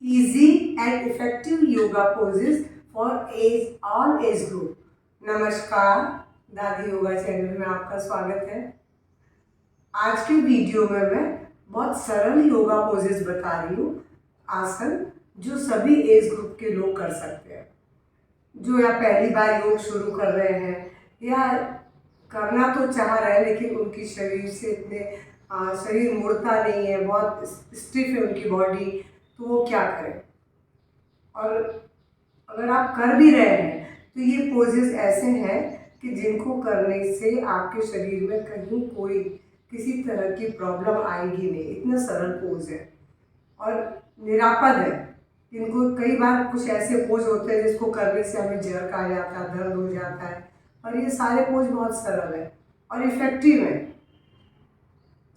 easy and effective yoga poses for all age group। नमस्कार, दादी yoga channel में आपका स्वागत है। आज की वीडियो में मैं बहुत सरल योगा पोजेस बता रही हूँ, आसन जो सभी एज ग्रुप के लोग कर सकते हैं। जो या पहली बार योग शुरू कर रहे हैं या करना तो चाह रहे हैं लेकिन उनकी शरीर से इतने शरीर मुड़ता नहीं है, बहुत स्टिफ है उनकी बॉडी, तो वो क्या करें। और अगर आप कर भी रहे हैं तो ये पोजेस ऐसे हैं कि जिनको करने से आपके शरीर में कहीं कोई किसी तरह की प्रॉब्लम आएगी नहीं। इतना सरल पोज है और निरापद है। इनको कई बार कुछ ऐसे पोज होते हैं जिसको करने से हमें जर्क आ जाता है, दर्द हो जाता है, और ये सारे पोज बहुत सरल है और इफेक्टिव है।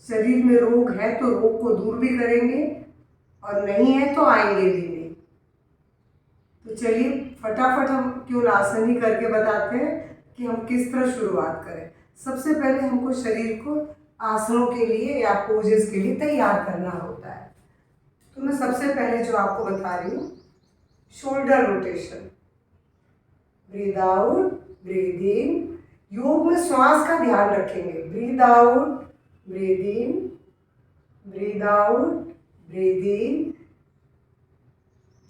शरीर में रोग है तो रोग को दूर भी करेंगे और नहीं है तो आएंगे भी नहीं। तो चलिए फटाफट हम केवल आसन ही करके बताते हैं कि हम किस तरह शुरुआत करें। सबसे पहले हमको शरीर को आसनों के लिए या पोजेस के लिए तैयार करना होता है। तो मैं सबसे पहले जो आपको बता रही हूँ, shoulder rotation. Breathe out, breathe in. योग में श्वास का ध्यान रखेंगे। Breathe out, breathe in, breathe out, breathe in.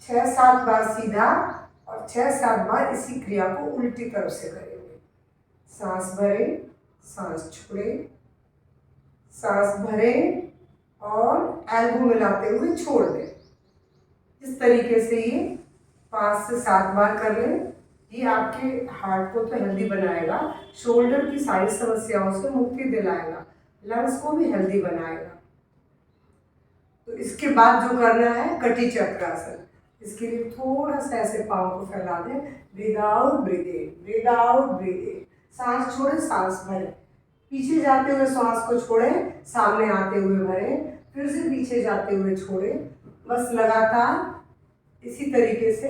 6-7 बार सीधा और 6-7 बार इसी क्रिया को उल्टी तरफ से करेंगे। सांस भरें, सांस छोड़ें, सांस भरें और एल्बो मिलाते हुए छोड़ दें। इस तरीके से ये 5 से 7 बार कर लें। ये आपके हार्ट को तो हेल्दी बनाएगा, शोल्डर की सारी समस्याओं से मुक्ति दिलाएगा, लंग्स को भी हेल्दी बनाएगा। तो इसके बाद जो करना है कटी चक्रासन। इसके लिए थोड़ा सा ऐसे पाँव को फैला दें। Breathe out, breathe in, breathe out, breathe in. सांस छोड़ें, सांस भरें। पीछे जाते हुए सांस को छोड़ें, सामने आते हुए भरें, फिर से पीछे जाते हुए छोड़ें। बस लगातार इसी तरीके से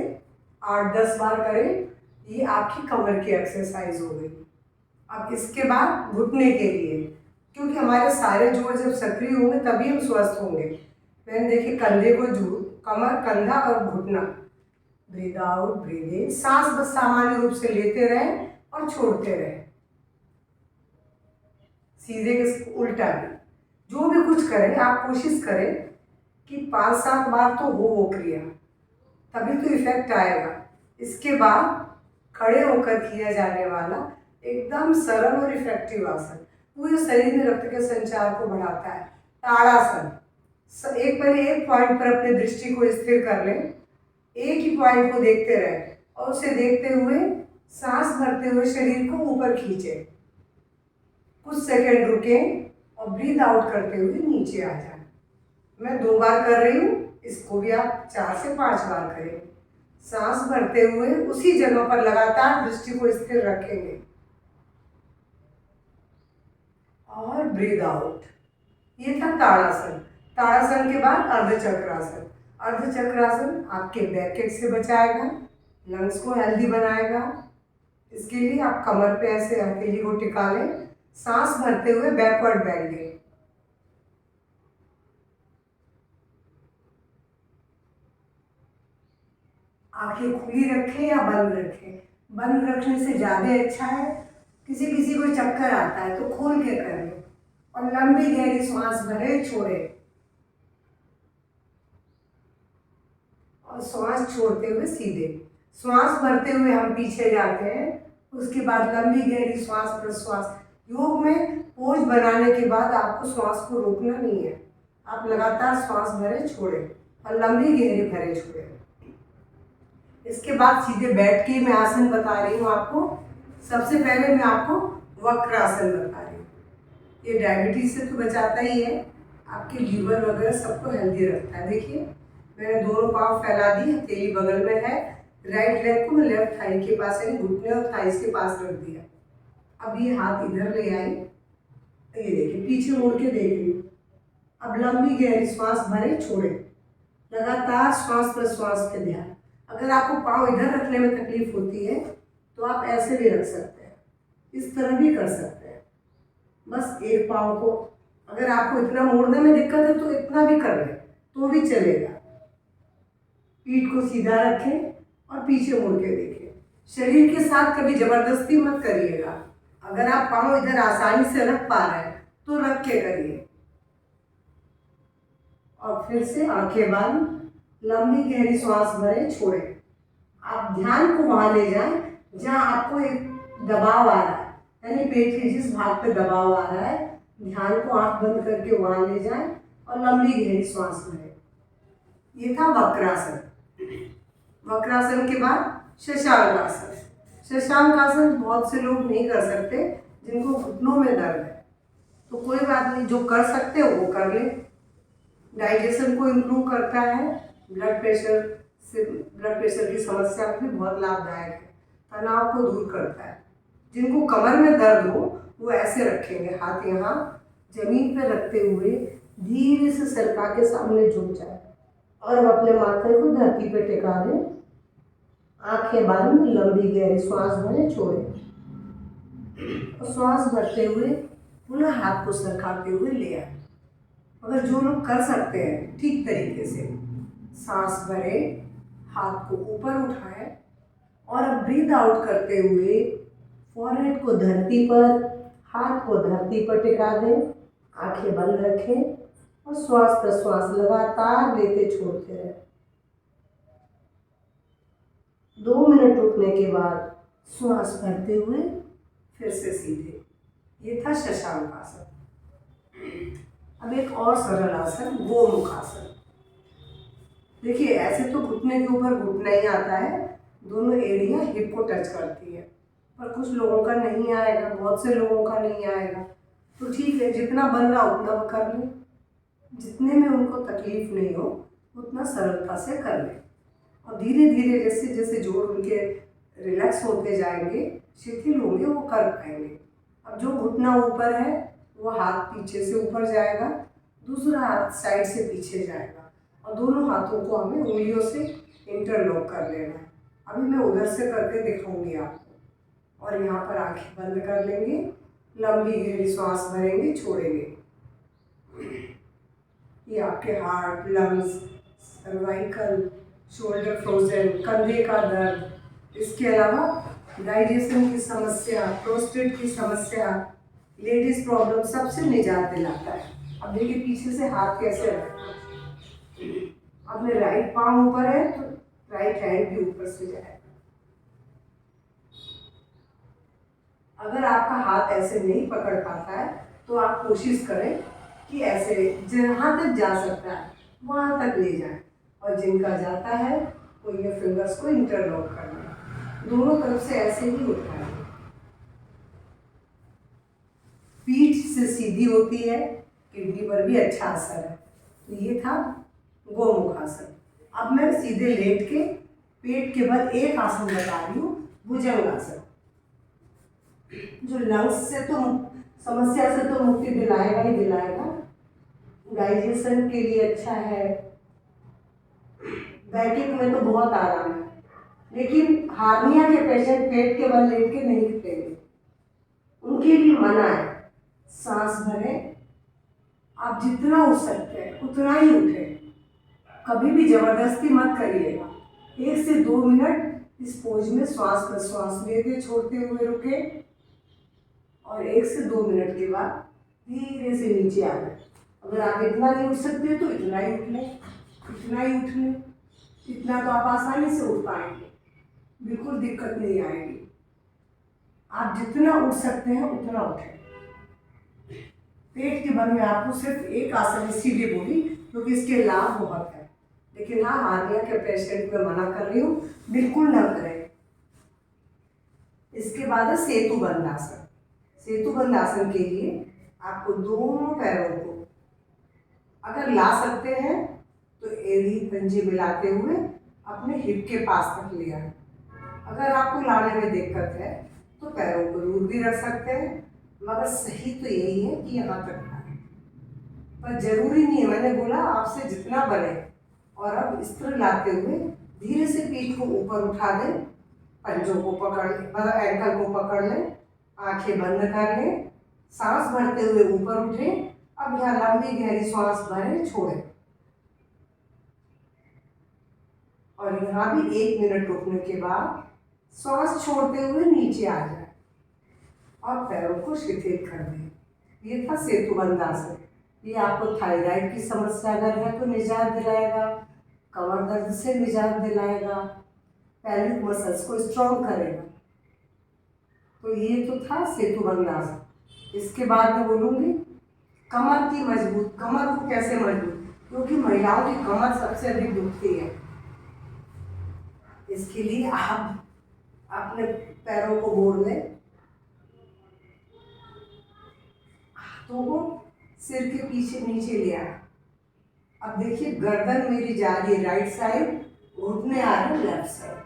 8-10 बार करें। ये आपकी कमर की एक्सरसाइज हो गई। अब इसके बाद घुटने के लिए, क्योंकि हमारे सारे जोड़ जब सक्रिय होंगे तभी हम स्वस्थ होंगे। मैंने देखिए कंधे को कमर, कंधा और घुटना। Breathe out, breathe in. सांस बस सामान्य रूप से लेते रहें और छोड़ते रहें, सीधे के उल्टा भी। जो भी कुछ करें आप कोशिश करें कि 5-7 बार तो हो वो क्रिया, तभी तो इफेक्ट आएगा। इसके बाद खड़े होकर किया जाने वाला एकदम सरल और इफेक्टिव आसन, पूरे शरीर में रक्त के संचार को बढ़ाता है, ताड़ासन। पहले एक पॉइंट पर अपनी दृष्टि को स्थिर कर लें। एक ही पॉइंट को देखते रहें और उसे देखते हुए सांस भरते हुए शरीर को ऊपर खींचें। कुछ सेकंड रुकें और ब्रीद आउट करते हुए नीचे आ जाएं। मैं 2 बार कर रही हूँ, इसको भी आप 4 से 5 बार करें। सांस भरते हुए उसी जगह पर लगातार दृष्टि को स्थिर रखेंगे और ब्रीद आउट। ये था ताड़ासन। ताड़ासन के बाद अर्धचक्रासन। अर्धचक्रासन आपके बैक से बचाएगा, लंग्स को हेल्दी बनाएगा। इसके लिए आप कमर पे ऐसे हथेली को टिका लें, सांस भरते हुए बैकवर्ड बेंडिंग। आंखें खुली रखें या बंद रखें। बंद रखने से ज़्यादा अच्छा है। किसी किसी को चक्कर आता है तो खोल के कर लें और लंबी गहरी सांस भरे, छोड़े और सांस छोड़ते हुए सीधे। श्वास भरते हुए हम पीछे जाते हैं, उसके बाद लंबी गहरी श्वास प्रश्वास। योग में पोज बनाने के बाद आपको श्वास को रोकना नहीं है, आप लगातार श्वास भरे छोड़े और लंबी गहरी भरे छोड़े। इसके बाद सीधे बैठ के मैं आसन बता रही हूँ आपको। सबसे पहले मैं आपको वक्रासन बता रही हूँ। ये डायबिटीज से तो बचाता ही है, आपके लीवर वगैरह सबको हेल्दी रखता है। देखिए मैंने दोनों पाँव फैला दी, हथेली बगल में है। राइट लेग को मैं लेफ्ट थाई के पास यानी घुटने और थाइस के पास रख दिया। अब ये हाथ इधर ले आई, ये देखिए पीछे मुड़ के देख रही हूँ। अब लंबी गहरी श्वास भरे, छोड़े, लगातार श्वास प्रश्वास पे ध्यान। अगर आपको पाँव इधर रखने में तकलीफ होती है तो आप ऐसे भी रख सकते हैं, इस तरह भी कर सकते हैं। बस एक पाँव को, अगर आपको इतना मोड़ने में दिक्कत है तो इतना भी कर लें तो भी चलेगा। पीठ को सीधा रखें और पीछे मुड़ के देखें। शरीर के साथ कभी जबरदस्ती मत करिएगा। अगर आप पाँव इधर आसानी से रख पा रहे हैं तो रख के करिए। और फिर से आंखें बंद, लंबी गहरी सांस भरें, छोड़ें। आप ध्यान को वहां ले जाएं जहां आपको एक दबाव आ रहा है, यानी पेट के जिस भाग पे दबाव आ रहा है, ध्यान को आंख बंद करके वहां ले जाएं और लंबी गहरी सांस भरें। ये था वक्रासन। वक्रासन के बाद शशांक आसन। शशांक आसन बहुत से लोग नहीं कर सकते जिनको घुटनों में दर्द है, तो कोई बात नहीं, जो कर सकते हो वो कर ले। डाइजेशन को इम्प्रूव करता है, ब्लड प्रेशर की समस्या भी बहुत लाभदायक है, तनाव को दूर करता है। जिनको कमर में दर्द हो वो ऐसे रखेंगे, हाथ यहाँ जमीन पर रखते हुए धीरे से सरका के सामने झुक जाए और अब अपने माथे को धरती पे टिका दें। आंखें बंद, लंबी गहरी श्वास भरें, छोड़ें और श्वास भरते हुए पुनः हाथ को सरकाते हुए ले आए। अगर जो लोग कर सकते हैं ठीक तरीके से, सांस भरें, हाथ को ऊपर उठाएं और अब ब्रीथ आउट करते हुए फॉरहेड को धरती पर, हाथ को धरती पर टिका दें, आंखें बंद रखें और श्वास प्रश्वास लगातार लेते छोड़ते रहें। 2 मिनट रुकने के बाद श्वास भरते हुए फिर से सीधे। ये था शशांक आसन। अब एक और सरल आसन, गोमुख आसन। देखिए, ऐसे तो घुटने के ऊपर घुटना ही आता है, दोनों एड़ियाँ हिप को टच करती है, पर कुछ लोगों का नहीं आएगा, बहुत से लोगों का नहीं आएगा, तो ठीक है, जितना बन रहा उतना कर लें। जितने में उनको तकलीफ नहीं हो उतना सरलता से कर लें और धीरे धीरे जैसे जैसे जोड़ उनके रिलैक्स होते जाएंगे, शिथिल होंगे, वो कर पाएंगे। अब जो घुटना ऊपर है वो हाथ पीछे से ऊपर जाएगा, दूसरा हाथ साइड से पीछे जाएगा और दोनों हाथों को हमें उंगलियों से इंटरलॉक कर लेना है। अभी मैं उधर से करके दिखाऊंगी आपको। और यहाँ पर आंखें बंद कर लेंगे, लंबी गहरी सांस भरेंगे, छोड़ेंगे। ये आपके heart, lungs, cervical, shoulder frozen, कंधे का दर्द, इसके अलावा डाइजेशन की समस्या, प्रोस्टेट की समस्या, लेडीज प्रॉब्लम, सबसे निजात दिलाता है। अब देखिए पीछे से हाथ कैसे रखें। अपने राइट पाँव ऊपर है तो राइट हैंड भी ऊपर से जाए। अगर आपका हाथ ऐसे नहीं पकड़ पाता है तो आप कोशिश करें कि ऐसे जहाँ तक जा सकता है वहाँ तक ले जाएं, और जिनका जाता है वो ये फिंगर्स को इंटरलॉक करना है, दोनों तरफ से ऐसे ही उठाएं। पीठ से सीधी होती है, किडनी पर भी अच्छा असर है। तो ये था गोमुख आसन। अब मैं सीधे लेट के पेट के बल एक आसन बता रही हूँ, भुजंग आसन, जो लंग्स से तो समस्या से तो मुक्ति दिलाएगा ही दिलाएगा, डाइजेशन के लिए अच्छा है, बैकिंग में तो बहुत आराम है। लेकिन हार्निया के पेशेंट पेट के बल लेट के नहीं उठेंगे, उनके लिए मना है। सांस भरें, आप जितना उठ सकते हैं उतना ही उठें, कभी भी जबरदस्ती मत करिएगा। 1 से 2 मिनट इस पोज में श्वास प्रश्वास लेते छोड़ते हुए रुके और 1 से 2 मिनट के बाद धीरे से नीचे आ जाए। अगर आप इतना नहीं उठ सकते तो इतना ही उठ लें, इतना ही उठ लें, इतना तो आप आसानी से उठ पाएंगे, बिल्कुल दिक्कत नहीं आएगी। आप जितना उठ सकते हैं उतना उठें। पेट के बल में आपको सिर्फ एक आसन इसीलिए बोली क्योंकि इसके लाभ बहुत है, लेकिन हाँ, हार्निया के पेशेंट में मना कर रही हूँ, बिल्कुल ना करें। इसके बाद है सेतुबंध आसन। सेतुबंध आसन के लिए आपको दोनों पैरों को अगर ला सकते हैं तो एड़ी पंजे मिलाते हुए अपने हिप के पास तक ले आए। अगर आपको लाने में दिक्कत है तो पैरों को दूर भी रख सकते हैं, मगर सही तो यही है कि यहाँ तक आए, पर जरूरी नहीं है। मैंने बोला आपसे जितना बने। और अब इस तरह लाते हुए धीरे से पीठ को ऊपर उठा दें, पंजों को पकड़ लें, मतलब एंकल को पकड़ लें, आंखें बंद कर लें, सांस भरते हुए ऊपर उठें। अब यहाँ लंबी गहरी सांस भरें, छोड़ें और यहाँ भी 1 मिनट रुकने के बाद श्वास छोड़ते हुए नीचे आ जाए और पैरों को शिथिल कर दें। ये था सेतुबंध आसन। ये आपको थायराइड की समस्या अगर है तो निजात दिलाएगा, कमर दर्द से निजात दिलाएगा, पेल्विक मसल्स को स्ट्रॉन्ग करेगा। तो ये तो था सेतुबंध आसन। इसके बाद मैं बोलूँगी कमर की मजबूत, कमर को कैसे मजबूत, क्योंकि महिलाओं की कमर सबसे अधिक दुखती है। इसके लिए आप अपने पैरों को मोड़ लें, हाथों को सिर के पीछे नीचे ले आए। अब देखिए गर्दन मेरी जा रही है राइट साइड, घुटने आ रहे हैं लेफ्ट साइड।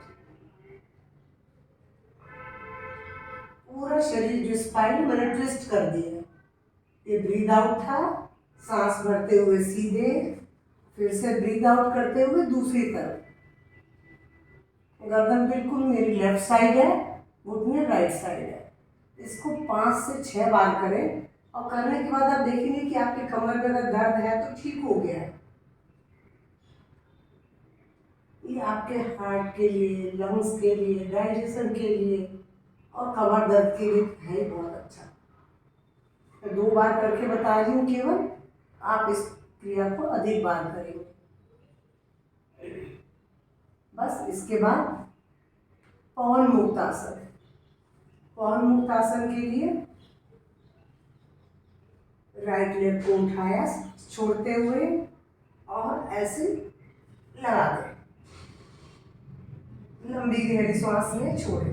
पूरा शरीर जो स्पाइन मैंने ट्विस्ट कर दिया। ये ब्रीद आउट था, सांस भरते हुए सीधे, फिर से ब्रीद आउट करते हुए दूसरी तरफ। गर्दन बिल्कुल मेरी लेफ्ट साइड है, घुटने राइट साइड है। इसको 5 से 6 बार करें और करने के बाद आप देखेंगे कि आपकी कमर में अगर दर्द है तो ठीक हो गया है। ये आपके हार्ट के लिए, लंग्स के लिए, डाइजेशन के लिए और कमर दर्द के लिए है बहुत अच्छा। मैं 2 बार करके बता रही हूँ केवल, आप इस क्रिया को अधिक बार करेंगे। बस इसके बाद पवन मुक्त आसन। पवन मुक्त आसन के लिए राइट लेग को उठाया छोड़ते हुए और ऐसे लगा दें। लंबी गहरी सांस में छोड़े।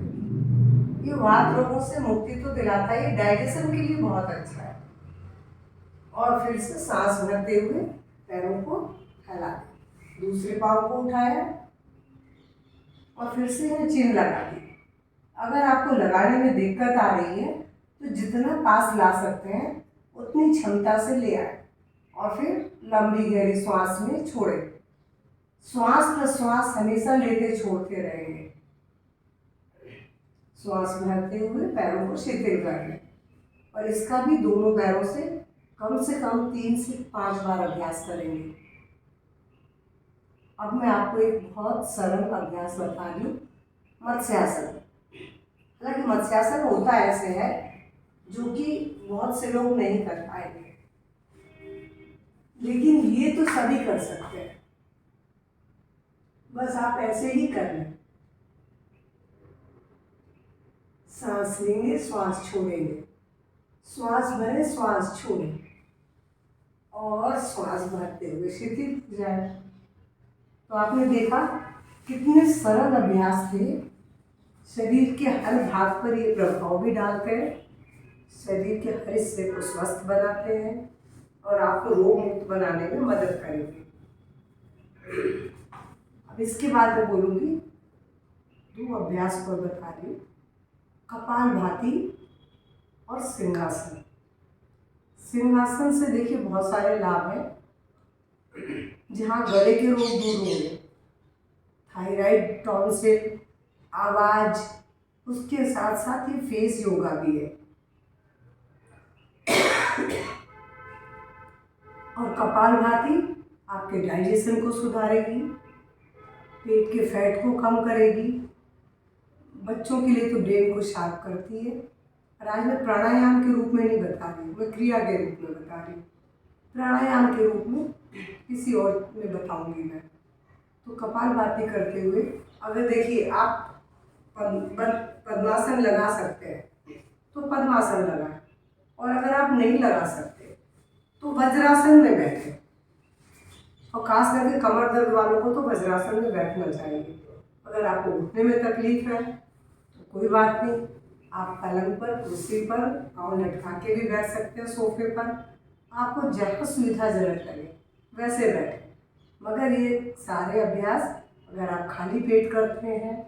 ये वात रोगों से मुक्ति तो दिलाता है, ये डाइजेशन के लिए बहुत अच्छा है। और फिर से सांस भरते हुए पैरों को फैला दें। दूसरे पाँव को उठाया और फिर से चिन लगा दी। अगर आपको लगाने में दिक्कत आ रही है तो जितना पास ला सकते हैं उतनी क्षमता से ले आए और फिर लंबी गहरी सांस में छोड़े। श्वास प्रश्वास हमेशा लेते छोड़ते रहेंगे। श्वास भरते हुए पैरों को शिथिल कर लें और इसका भी दोनों पैरों से कम 3 से 5 बार अभ्यास करेंगे। अब मैं आपको एक बहुत सरल अभ्यास बता रही हूँ, मत्स्यासन। हालांकि मत्स्यासन होता ऐसे है जो कि बहुत से लोग नहीं कर पाएंगे, लेकिन ये तो सभी कर सकते हैं। बस आप ऐसे ही कर लें। सांस लेंगे, श्वास छोड़ेंगे, श्वास भरें, श्वास छोड़ें और श्वास भरते हुए शिथिल जाए। तो आपने देखा कितने सरल अभ्यास थे। शरीर के हर भाग पर ये प्रभाव भी डालते हैं, शरीर के हर हिस्से को स्वस्थ बनाते हैं और आपको रोग मुक्त बनाने में मदद करेंगे। अब इसके बाद मैं बोलूँगी 2 अभ्यास को बता रही हूँ, कपालभाति और सिंहासन। सिंहासन से देखिए बहुत सारे लाभ हैं। जहाँ गले के रोग दूर होंगे, थायराइड, टॉन्सिल, आवाज, उसके साथ साथ ये फेस योगा भी है। और कपालभाति आपके डाइजेशन को सुधारेगी, पेट के फैट को कम करेगी, बच्चों के लिए तो ब्रेन को शार्प करती है। और आज मैं प्राणायाम के रूप में नहीं बता रही हूँ, मैं क्रिया के रूप में बता रही हूँ। प्राणायाम के रूप में किसी और में बताऊंगी मैं। तो कपालभाति करते हुए अगर देखिए आप पद्मासन लगा सकते हैं तो पद्मासन लगाएं, और अगर आप नहीं लगा सकते तो वज्रासन में बैठें। और खास करके कमर दर्द वालों को तो वज्रासन में बैठना चाहिए। अगर आपको उठने में तकलीफ है तो कोई बात नहीं, आप पलंग पर, कुर्सी पर पाँव लटका के भी बैठ सकते हैं, सोफे पर। आपको जहाँ सुविधाजनक लगे वैसे बैठें। मगर ये सारे अभ्यास अगर आप खाली पेट करते हैं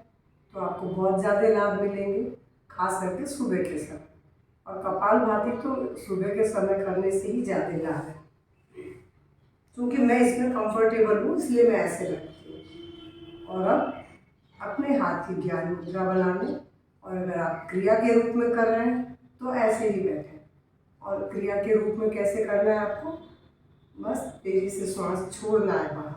तो आपको बहुत ज़्यादा लाभ मिलेंगे, खास करके सुबह के समय। और कपालभाति तो सुबह के समय करने से ही ज़्यादा लाभ है। क्योंकि मैं इसमें कंफर्टेबल हूँ इसलिए मैं ऐसे रखती हूँ। और अब अपने हाथ की ज्ञान मुद्रा बनाने, और अगर आप क्रिया के रूप में कर रहे हैं तो ऐसे ही बैठें। और क्रिया के रूप में कैसे करना है आपको, बस तेजी से श्वास छोड़ना है बाहर,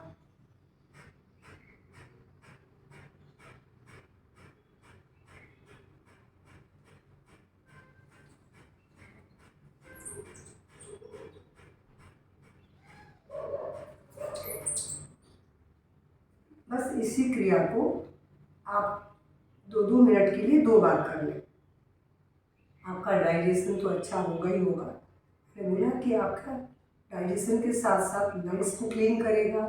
इसी क्रिया को आप 2-2 मिनट के लिए 2 बार कर लें। आपका डाइजेशन तो अच्छा होगा ही होगा। मैंने बोला कि आपका डाइजेशन के साथ साथ लंग्स को क्लीन करेगा,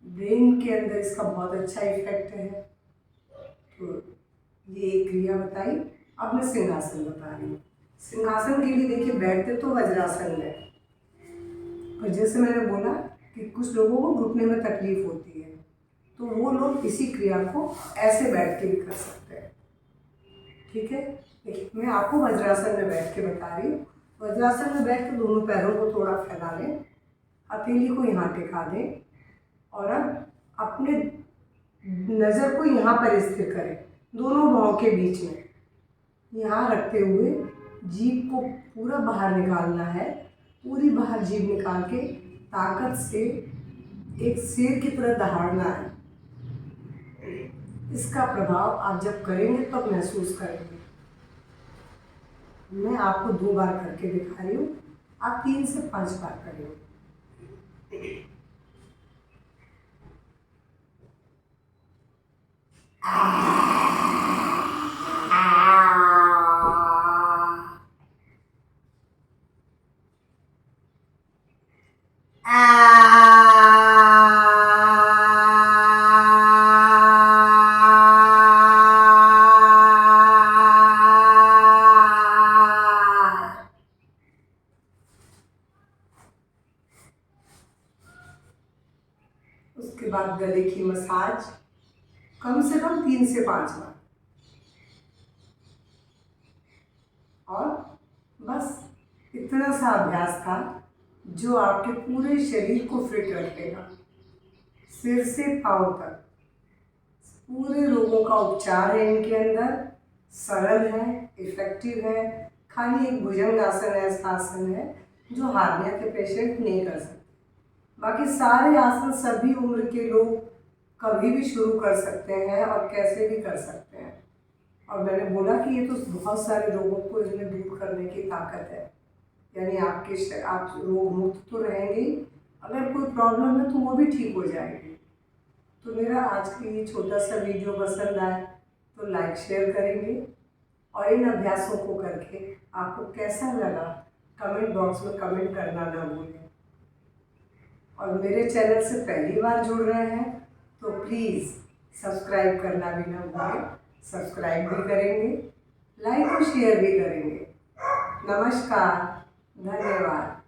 ब्रेन के अंदर इसका बहुत अच्छा इफेक्ट है। तो ये एक क्रिया बताई। अब मैं सिंहासन बता रही हूँ। सिंहासन के लिए देखिए बैठते तो वज्रासन में, और जैसे मैंने बोला कि कुछ लोगों को घुटने में तकलीफ होती है, तो वो लोग इसी क्रिया को ऐसे बैठ के भी कर सकते हैं। ठीक है, देखिए मैं आपको वज्रासन में बैठ के बता रही हूँ। वज्रासन में बैठ के दोनों पैरों को थोड़ा फैला लें, हथेली को यहाँ टिका दें और अब अपने नज़र को यहाँ पर स्थिर करें, दोनों भौं के बीच में यहाँ रखते हुए जीभ को पूरा बाहर निकालना है। पूरी बाहर जीभ निकाल के ताकत से एक शेर की तरह दहाड़ना है। इसका प्रभाव आप जब करेंगे तब तो महसूस करेंगे। मैं आपको 2 बार करके दिखा रही हूँ, आप 3 से 5 बार करेंगे। उसके बाद गले की मसाज कम से कम 3 से 5 बार, और बस इतना सा अभ्यास था जो आपके पूरे शरीर को फिट रखेगा, सिर से पांव तक। पूरे रोगों का उपचार है इनके अंदर, सरल है, इफेक्टिव है। खाली एक भुजंगासन ऐसा आसन है जो हार्निया के पेशेंट नहीं कर सकते। बाकी सारे आसन सभी उम्र के लोग कभी भी शुरू कर सकते हैं और कैसे भी कर सकते हैं। और मैंने बोला कि ये तो बहुत सारे रोगों को इसमें दूर करने की ताकत है, यानी आप रोग मुक्त तो रहेंगे, अगर कोई प्रॉब्लम है तो वो भी ठीक हो जाएगी। तो मेरा आज का ये छोटा सा वीडियो पसंद आए तो लाइक शेयर करेंगे, और इन अभ्यासों को करके आपको कैसा लगा कमेंट बॉक्स में कमेंट करना ना भूलें। और मेरे चैनल से पहली बार जुड़ रहे हैं तो प्लीज़ सब्सक्राइब करना भी ना भूलें। सब्सक्राइब भी करेंगे, लाइक और शेयर भी करेंगे। नमस्कार, धन्यवाद।